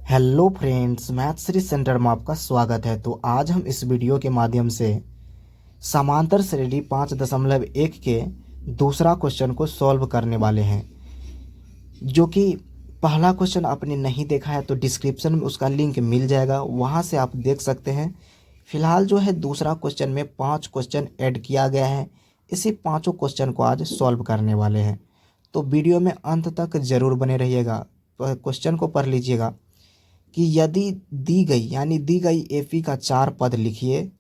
Hello friends, math series centre में आपका स्वागत है। तो आज हम इस वीडियो के माध्यम से समांतर श्रेणी 5.1 के दूसरा क्वेश्चन को सॉल्व करने वाले हैं। जो कि पहला क्वेश्चन आपने नहीं देखा है तो डिस्क्रिप्शन में उसका लिंक मिल जाएगा, वहां से आप देख सकते हैं। फिलहाल जो है दूसरा क्वेश्चन में 5 क्वेश्चन ऐड किया गया है। इसी पाँचों क्वेश्चन को आज सॉल्व करने वाले हैं। तो वीडियो में अंत तक ज़रूर बने रहिएगा। क्वेश्चन को पढ़ लीजिएगा कि यदि दी गई एपी का 4 पद लिखिए,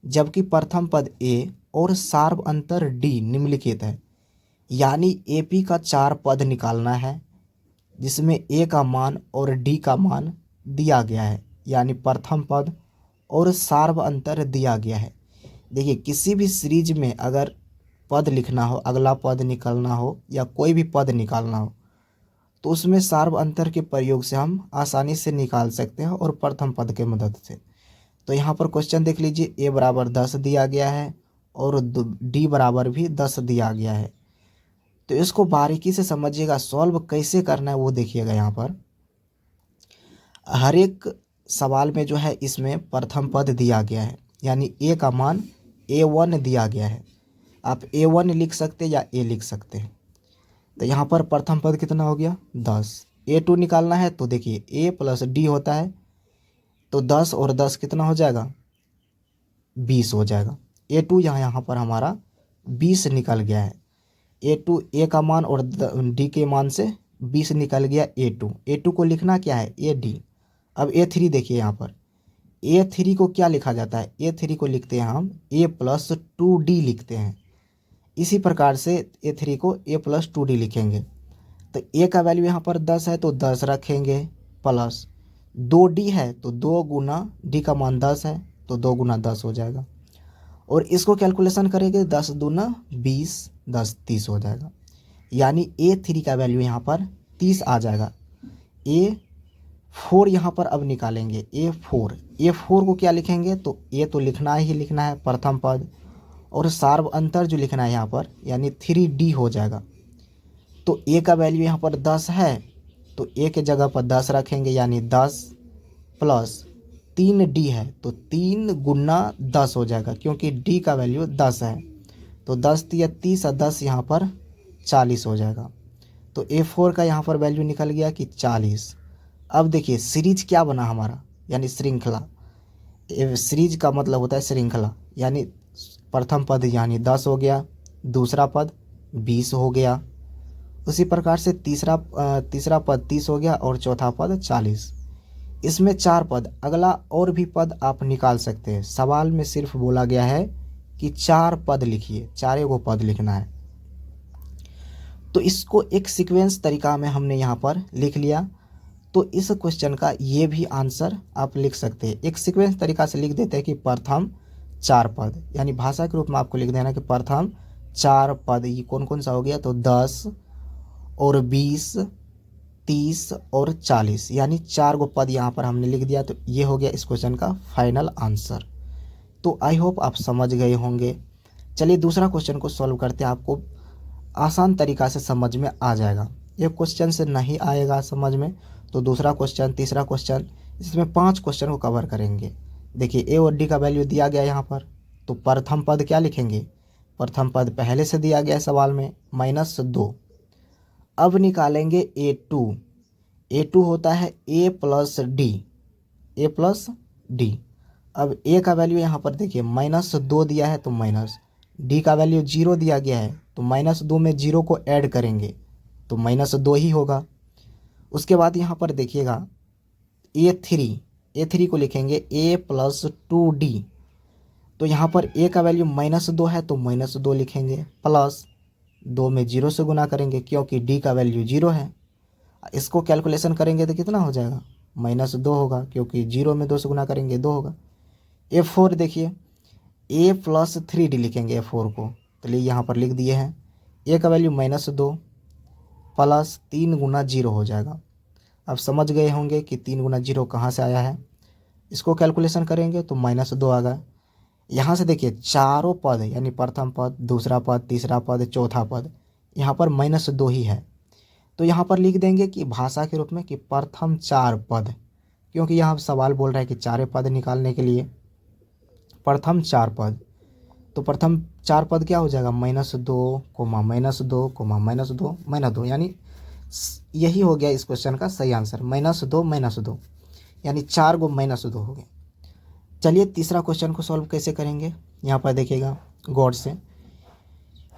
जबकि प्रथम पद ए और सार्व अंतर डी निम्नलिखित है। यानी एपी का 4 पद निकालना है जिसमें ए का मान और डी का मान दिया गया है, यानी प्रथम पद और सार्व अंतर दिया गया है। देखिए, किसी भी सीरीज में अगर पद लिखना हो, अगला पद निकालना हो या कोई भी पद निकालना हो, तो उसमें सार्व अंतर के प्रयोग से हम आसानी से निकाल सकते हैं और प्रथम पद के मदद से। तो यहाँ पर क्वेश्चन देख लीजिए, ए बराबर 10 दिया गया है और डी बराबर भी 10 दिया गया है। तो इसको बारीकी से समझिएगा, सॉल्व कैसे करना है वो देखिएगा। यहाँ पर हर एक सवाल में जो है इसमें प्रथम पद दिया गया है, यानी ए का मान A1 दिया गया है। आप A1 लिख सकते हैं या ए लिख सकते हैं। तो यहाँ पर प्रथम पद कितना हो गया 10। A2 निकालना है तो देखिए A प्लस डी होता है, तो 10 और 10 कितना हो जाएगा 20 हो जाएगा। A2 यहाँ पर हमारा 20 निकल गया है। A2 ए का मान और डी के मान से 20 निकल गया। A2 को लिखना क्या है AD। अब A3 देखिए, यहाँ पर A3 को क्या लिखा जाता है, A3 को लिखते हैं हम A प्लस 2D लिखते हैं। इसी प्रकार से A3 को A प्लस 2D लिखेंगे। तो A का वैल्यू यहाँ पर 10 है तो 10 रखेंगे, प्लस 2D है तो 2 गुना D का मान 10 है तो 2 गुना 10 हो जाएगा। और इसको कैलकुलेशन करेंगे 10 दूना 20, 10 30 हो जाएगा। यानी A3 का वैल्यू यहाँ पर 30 आ जाएगा। A4 यहाँ पर अब निकालेंगे, A4 को क्या लिखेंगे, तो A तो लिखना ही लिखना है प्रथम पद, और सार्व अंतर जो लिखना है यहाँ पर यानी 3D हो जाएगा। तो A का वैल्यू यहाँ पर 10 है तो A के जगह पर 10 रखेंगे, यानी 10 प्लस 3D है तो 3 गुना 10 हो जाएगा, क्योंकि D का वैल्यू 10 है। तो 10 या 30 और 10 यहाँ पर 40 हो जाएगा। तो A4 का यहाँ पर वैल्यू निकल गया कि 40। अब देखिए सीरीज क्या बना हमारा, यानी श्रृंखला। सीरीज का मतलब होता है श्रृंखला, यानी प्रथम पद यानी 10 हो गया, दूसरा पद 20 हो गया, उसी प्रकार से तीसरा पद 30 हो गया और चौथा पद 40। इसमें 4 पद, अगला और भी पद आप निकाल सकते हैं। सवाल में सिर्फ बोला गया है कि 4 पद लिखिए, 4 पद लिखना है। तो इसको एक सीक्वेंस तरीका में हमने यहाँ पर लिख लिया। तो इस क्वेश्चन का ये भी आंसर आप लिख सकते हैं। एक सीक्वेंस तरीका से लिख देते हैं कि प्रथम 4 पद, यानी भाषा के रूप में आपको लिख देना कि प्रथम 4 पद। ये कौन कौन सा हो गया, तो 10 और 20, 30 और 40, यानी 4 पद यहाँ पर हमने लिख दिया। तो ये हो गया इस क्वेश्चन का फाइनल आंसर। तो आई होप आप समझ गए होंगे। चलिए दूसरा क्वेश्चन को सॉल्व करते हैं, आपको आसान तरीका से समझ में आ जाएगा। एक क्वेश्चन से नहीं आएगा समझ में तो दूसरा क्वेश्चन, तीसरा क्वेश्चन, इसमें 5 क्वेश्चन को कवर करेंगे। देखिए ए और डी का वैल्यू दिया गया यहाँ पर, तो प्रथम पद क्या लिखेंगे, प्रथम पद पहले से दिया गया है सवाल में -2। अब निकालेंगे A2 होता है A प्लस डी। अब A का वैल्यू यहाँ पर देखिए -2 दिया है तो माइनस, D का वैल्यू 0 दिया गया है तो -2 में 0 को ऐड करेंगे तो -2 ही होगा। उसके बाद यहाँ पर देखिएगा A3 को लिखेंगे A प्लस 2D। तो यहाँ पर A का वैल्यू -2 है तो -2 लिखेंगे, प्लस 2 में 0 से गुना करेंगे क्योंकि D का वैल्यू 0 है। इसको कैलकुलेशन करेंगे तो कितना हो जाएगा, -2 होगा, क्योंकि 0 में 2 से गुना करेंगे 2 होगा। A4 देखिए A प्लस 3D लिखेंगे A4 को, तो लिए यहाँ पर लिख दिए हैं। A का वैल्यू -2 प्लस 3 गुना 0 हो जाएगा। अब समझ गए होंगे कि 3 गुना 0 कहाँ से आया है। इसको कैलकुलेशन करेंगे तो -2 आ गया। यहाँ से देखिए चारों पद, यानी प्रथम पद, दूसरा पद, तीसरा पद, चौथा पद, यहाँ पर -2 ही है। तो यहाँ पर लिख देंगे कि भाषा के रूप में कि प्रथम 4 पद, क्योंकि यहाँ सवाल बोल रहा है कि चारे पद निकालने के लिए प्रथम चार पद, तो प्रथम चार पद क्या हो जाएगा, -2, -2, -2, यानी यही हो गया इस क्वेश्चन का सही आंसर, -2, -2, यानी 4 गो -2 हो गए। चलिए तीसरा क्वेश्चन को सॉल्व कैसे करेंगे, यहाँ पर देखिएगा गौर से।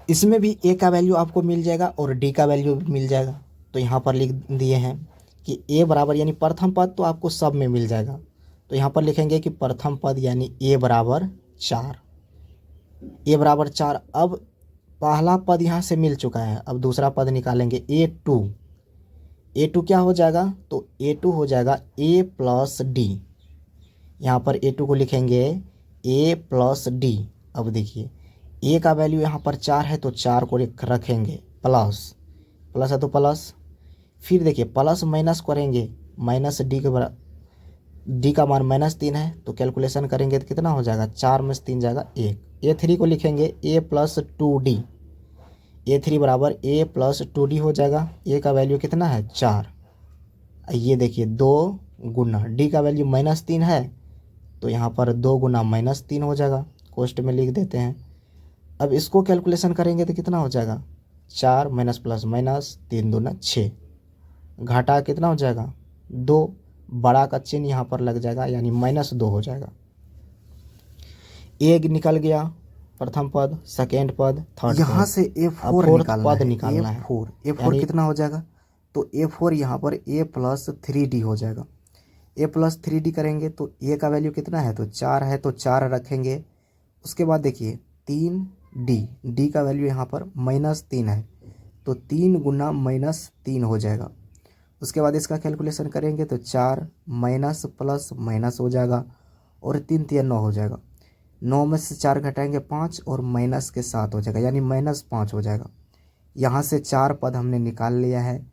इसमें भी ए का वैल्यू आपको मिल जाएगा और डी का वैल्यू भी मिल जाएगा। तो यहाँ पर लिख दिए हैं कि ए बराबर, यानी प्रथम पद तो आपको सब में मिल जाएगा, तो यहाँ पर लिखेंगे कि प्रथम पद यानी ए बराबर 4, ए बराबर 4। अब पहला पद यहाँ से मिल चुका है, अब दूसरा पद निकालेंगे A2। A2 क्या हो जाएगा, तो A2 हो जाएगा A प्लस डी। यहाँ पर A2 को लिखेंगे A प्लस डी। अब देखिए ए का वैल्यू यहाँ पर 4 है तो 4 को रखेंगे, प्लस प्लस है तो प्लस, फिर देखिए प्लस माइनस करेंगे, माइनस डी के बराबर, डी का मान -3 है तो कैलकुलेशन करेंगे तो कितना हो जाएगा, 4 में से 3 जाएगा 1। A3 को लिखेंगे A प्लस 2D, A3 बराबर A प्लस 2D हो जाएगा। ए का वैल्यू कितना है 4, ये देखिए 2 गुना डी का वैल्यू -3 है तो यहाँ पर 2 गुना -3 हो जाएगा, कोष्ट में लिख देते हैं। अब इसको कैलकुलेशन करेंगे तो कितना हो जाएगा, 4 माइनस प्लस माइनस, 3 दूना 6, घाटा कितना हो जाएगा 2, बड़ा का चिन्ह यहाँ पर लग जाएगा यानी -2 हो जाएगा। एक निकल गया प्रथम पद, सेकेंड पद, थर्ड यहाँ पद, से A4 पद निकालना है। A4 कितना हो जाएगा, तो A4 यहाँ पर A प्लस 3D हो जाएगा। A प्लस 3D करेंगे तो A का वैल्यू कितना है, तो 4 है तो 4 रखेंगे। उसके बाद देखिए 3D, D का वैल्यू यहाँ पर -3 है तो 3 गुना -3 हो जाएगा। उसके बाद इसका कैलकुलेशन करेंगे तो 4 माइनस प्लस माइनस हो जाएगा और 3 3 9 हो जाएगा। 9 में से 4 घटाएंगे 5 और माइनस के 7 हो जाएगा यानी -5 हो जाएगा। यहाँ से 4 पद हमने निकाल लिया है।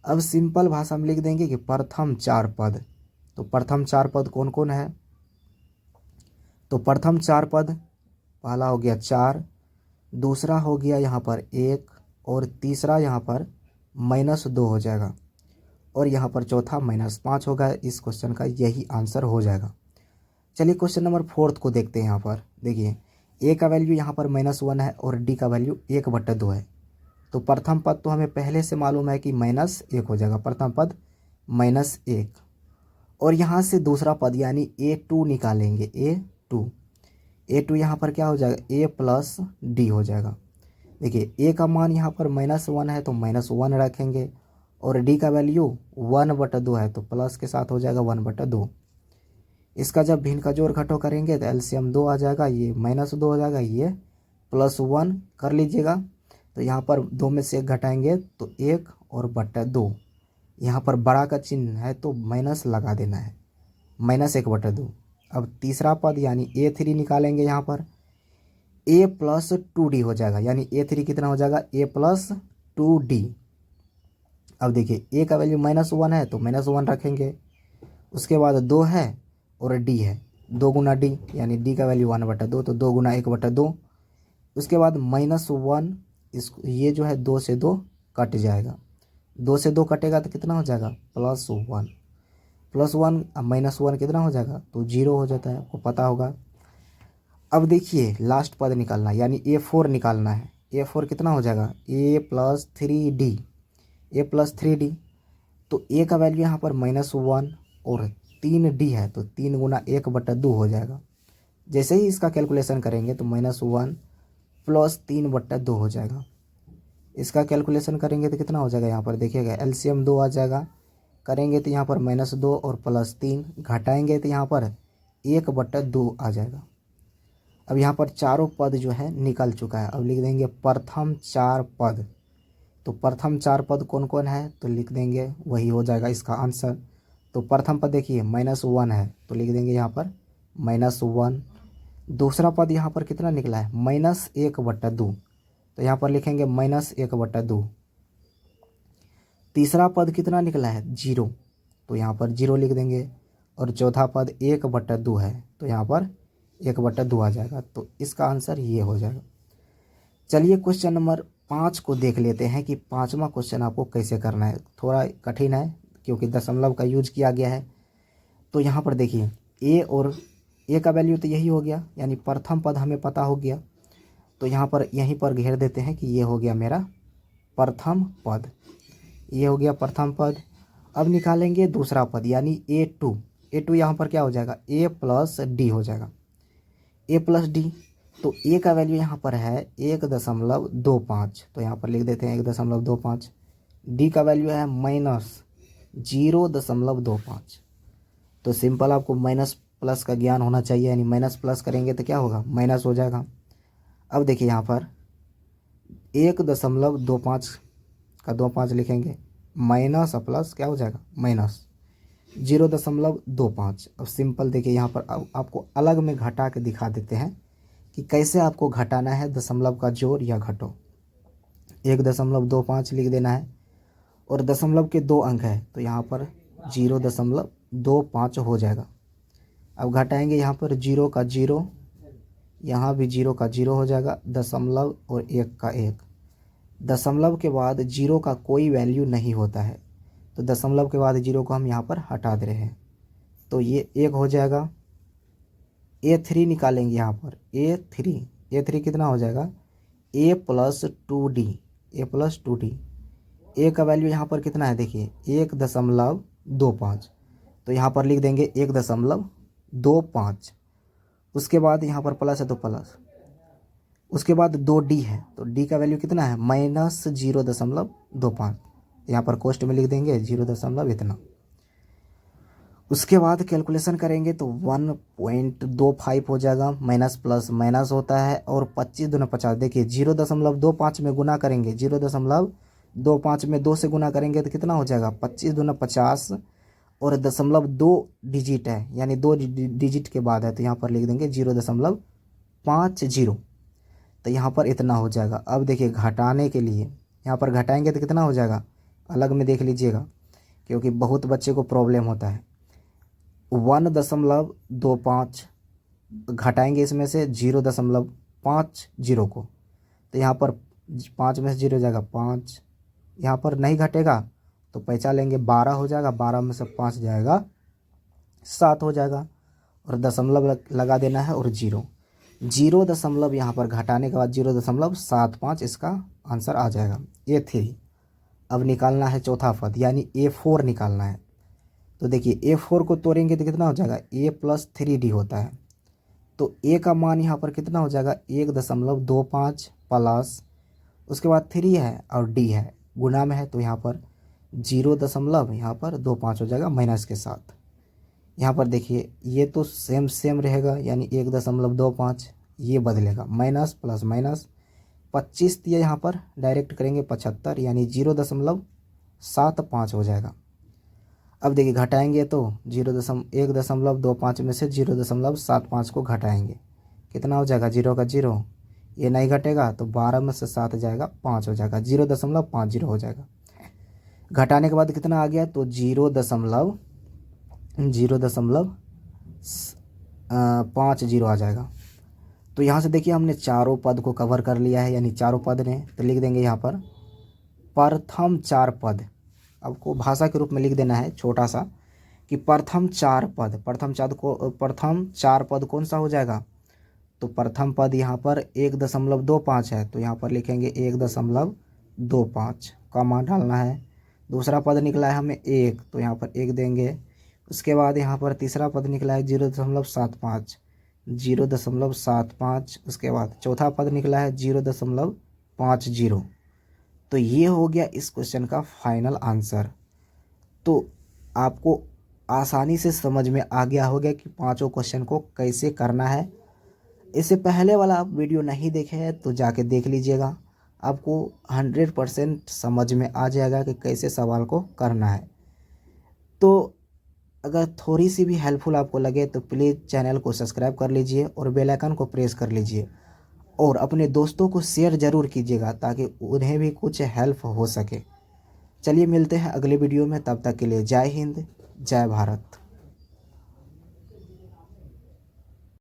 अब सिंपल भाषा में लिख देंगे कि प्रथम 4 पद। तो प्रथम 4 पद कौन कौन है, तो प्रथम 4 पद पहला हो गया 4, दूसरा हो गया यहाँ पर 1 और तीसरा यहाँ पर -2 हो जाएगा और यहाँ पर चौथा -5 होगा। इस क्वेश्चन का यही आंसर हो जाएगा। चलिए क्वेश्चन नंबर 4 को देखते हैं। यहाँ पर देखिए ए का वैल्यू यहाँ पर -1 है और डी का वैल्यू 1/2 है। तो प्रथम पद तो हमें पहले से मालूम है कि -1 हो जाएगा, प्रथम पद -1। और यहाँ से दूसरा पद यानी A2 निकालेंगे, A2 यहाँ पर क्या हो जाएगा, A प्लस डी हो जाएगा। देखिए ए का मान यहाँ पर -1 है तो -1 रखेंगे और डी का वैल्यू 1/2 है तो प्लस के साथ हो जाएगा 1/2। इसका जब भिन्न का जोड़ घटाव करेंगे तो एलसीएम 2 आ जाएगा, ये -2 हो जाएगा, ये +1 कर लीजिएगा। तो यहाँ पर 2 में से 1 घटाएंगे तो 1 और बटा 2, यहाँ पर बड़ा का चिन्ह है तो माइनस लगा देना है, -1/2। अब तीसरा पद यानी A3 निकालेंगे, यहाँ पर A प्लस 2D हो जाएगा यानी A3 कितना हो जाएगा, A प्लस 2D। अब देखिए A का वैल्यू -1 है तो -1 रखेंगे। उसके बाद 2 है और D है, 2 गुना D यानी D का वैल्यू 1/2 तो 2 गुना 1/2। उसके बाद -1, इस ये जो है 2 से 2 कट जाएगा, 2 से 2 कटेगा तो कितना हो जाएगा, +1, +1 -1 कितना हो जाएगा, तो 0 हो जाता है, आपको पता होगा। अब देखिए लास्ट पद निकालना यानी A4 निकालना है। A4 कितना हो जाएगा, A plus 3D, A plus 3D। तो A का वैल्यू यहाँ पर -1 और 3D है तो 3 गुना 1/2 हो जाएगा। जैसे ही इसका कैलकुलेशन करेंगे तो -1 प्लस 3/2 हो जाएगा। इसका कैलकुलेशन करेंगे तो कितना हो जाएगा, यहाँ पर देखिएगा एलसीएम 2 आ जाएगा, करेंगे तो यहाँ पर -2 और +3 घटाएंगे तो यहाँ पर 1/2 आ जाएगा। अब यहाँ पर चारों पद जो है निकल चुका है। अब लिख देंगे प्रथम 4 पद। तो प्रथम 4 पद कौन कौन है, तो लिख देंगे, वही हो जाएगा इसका आंसर। तो प्रथम पद देखिए -1 है तो लिख देंगे यहाँ पर -1। दूसरा पद यहाँ पर कितना निकला है, -1/2 तो यहाँ पर लिखेंगे -1/2। तीसरा पद कितना निकला है, 0 तो यहाँ पर 0 लिख देंगे। और चौथा पद 1/2 है तो यहाँ पर 1/2 आ जाएगा। तो इसका आंसर ये हो जाएगा। चलिए क्वेश्चन नंबर 5 को देख लेते हैं कि 5वां क्वेश्चन आपको कैसे करना है। थोड़ा कठिन है क्योंकि दशमलव का यूज किया गया है। तो यहाँ पर देखिए ए और ए का वैल्यू तो यही हो गया, यानी प्रथम पद हमें पता हो गया। तो यहाँ पर यहीं पर घेर देते हैं कि ये हो गया मेरा प्रथम पद, ये हो गया प्रथम पद। अब निकालेंगे दूसरा पद यानी A2। A2 यहाँ पर क्या हो जाएगा, A प्लस डी हो जाएगा, A प्लस डी। तो A का वैल्यू यहाँ पर है 1.25, तो यहाँ पर लिख देते हैं 1.25। डी का वैल्यू है -0.25। तो सिंपल आपको माइनस प्लस का ज्ञान होना चाहिए, यानी माइनस प्लस करेंगे तो क्या होगा, माइनस हो जाएगा। अब देखिए यहाँ पर 1.25 का 25 लिखेंगे, माइनस प्लस क्या हो जाएगा, माइनस 0.25। अब सिंपल देखिए यहाँ पर आपको अलग में घटा के दिखा देते हैं कि कैसे आपको घटाना है दशमलव का जोड़ या घटो। 1.25 लिख देना है और दशमलव के 2 अंक है तो यहाँ पर 0.25 हो जाएगा। अब घटाएंगे यहाँ पर 0 का 0, यहाँ भी 0 का 0 हो जाएगा, दशमलव और 1 का 1। दशमलव के बाद 0 का कोई वैल्यू नहीं होता है, तो दशमलव के बाद 0 को हम यहाँ पर हटा दे रहे हैं, तो ये 1 हो जाएगा। A3 निकालेंगे यहाँ पर, A3 कितना हो जाएगा, A plus 2D, A plus 2D। A का वैल्यू यहाँ पर कितना है देखिए 1.25, तो यहाँ पर लिख देंगे 1.25। उसके बाद यहाँ पर प्लस है तो प्लस, उसके बाद 2D है तो D का वैल्यू कितना है, -0.25। यहाँ पर कोष्ट में लिख देंगे 0 इतना। उसके बाद कैलकुलेशन करेंगे तो 1.25 हो जाएगा, माइनस प्लस माइनस होता है, और 25 दूना 50। देखिए 0.25 में गुना करेंगे, 0.25 में 2 से गुना करेंगे तो कितना हो जाएगा, 25 दूना 50, और दशमलव 2 डिजिट है यानी 2 डिजिट के बाद है, तो यहाँ पर लिख देंगे 0.50। तो यहाँ पर इतना हो जाएगा। अब देखिए घटाने के लिए यहाँ पर घटाएंगे तो कितना हो जाएगा, अलग में देख लीजिएगा क्योंकि बहुत बच्चे को प्रॉब्लम होता है। 1.25 घटाएंगे इसमें से 0.50 को, तो यहाँ पर 5 में से 0 हो जाएगा 5, यहाँ पर नहीं घटेगा तो पैसा लेंगे 12 हो जाएगा, 12 में से 5 जाएगा 7 हो जाएगा, और दशमलव लगा देना है और 0 दशमलव यहाँ पर घटाने के बाद 0.75 इसका आंसर आ जाएगा, A3। अब निकालना है चौथा पद यानी A4 निकालना है। तो देखिए A4 को तोड़ेंगे तो कितना हो जाएगा, A प्लस 3D होता है, तो A का मान यहाँ पर कितना हो जाएगा 1.25 प्लस, उसके बाद 3 है और D है गुना में है, तो यहाँ पर 0.25 हो जाएगा माइनस के साथ। यहाँ पर देखिए ये तो सेम रहेगा यानी 1.25, ये बदलेगा, माइनस प्लस माइनस, 25 दिया यहाँ पर डायरेक्ट करेंगे 75 यानी 0.75 हो जाएगा। अब देखिए घटाएंगे तो 1.25 में से 0.75 को घटाएंगे, कितना हो जाएगा, 0 का 0, ये नहीं घटेगा तो 12 में से 7 जाएगा 5 हो जाएगा, 0.50 हो जाएगा। घटाने के बाद कितना आ गया, तो 0.50 आ जाएगा। तो यहाँ से देखिए हमने चारों पद को कवर कर लिया है, यानी चारों पद ने, तो लिख देंगे यहाँ पर प्रथम 4 पद। आपको भाषा के रूप में लिख देना है छोटा सा कि प्रथम 4 पद, प्रथम 4 पद कौन सा हो जाएगा, तो प्रथम पद यहाँ पर 1.25 है, तो यहाँ पर लिखेंगे 1.25 का मान डालना है। दूसरा पद निकला है हमें 1, तो यहाँ पर 1 देंगे। उसके बाद यहाँ पर तीसरा पद निकला है 0.75। उसके बाद चौथा पद निकला है 0.50। तो ये हो गया इस क्वेश्चन का फाइनल आंसर। तो आपको आसानी से समझ में आ गया होगा कि पांचों क्वेश्चन को कैसे करना है। इससे पहले वाला आप वीडियो नहीं देखे हैं तो जाके देख लीजिएगा, आपको 100% समझ में आ जाएगा कि कैसे सवाल को करना है। तो अगर थोड़ी सी भी हेल्पफुल आपको लगे तो प्लीज़ चैनल को सब्सक्राइब कर लीजिए और बेल आइकन को प्रेस कर लीजिए, और अपने दोस्तों को शेयर ज़रूर कीजिएगा ताकि उन्हें भी कुछ हेल्प हो सके। चलिए मिलते हैं अगले वीडियो में, तब तक के लिए जय हिंद, जय भारत।